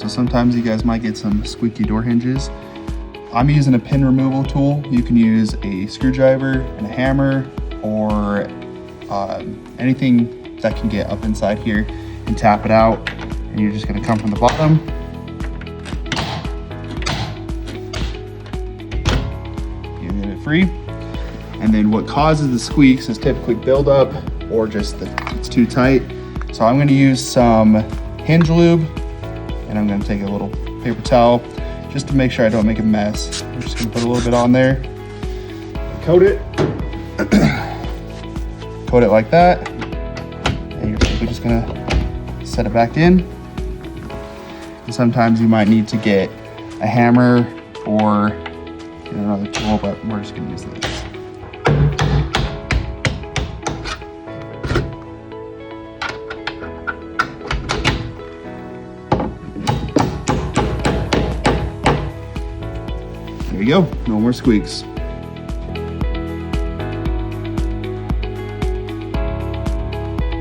So sometimes you guys might get some squeaky door hinges. I'm using a pin removal tool. You can use a screwdriver and a hammer, or anything that can get up inside here, and tap it out. And you're just gonna come from the bottom. You get it free. And then what causes the squeaks is typically buildup or just it's too tight. So I'm gonna use some hinge lube, and I'm gonna take a little paper towel just to make sure I don't make a mess. I'm just gonna put a little bit on there, coat it, coat it like that, and you're simply just gonna set it back in. And sometimes you might need to get a hammer or another tool, but we're just gonna use this. There you go, no more squeaks.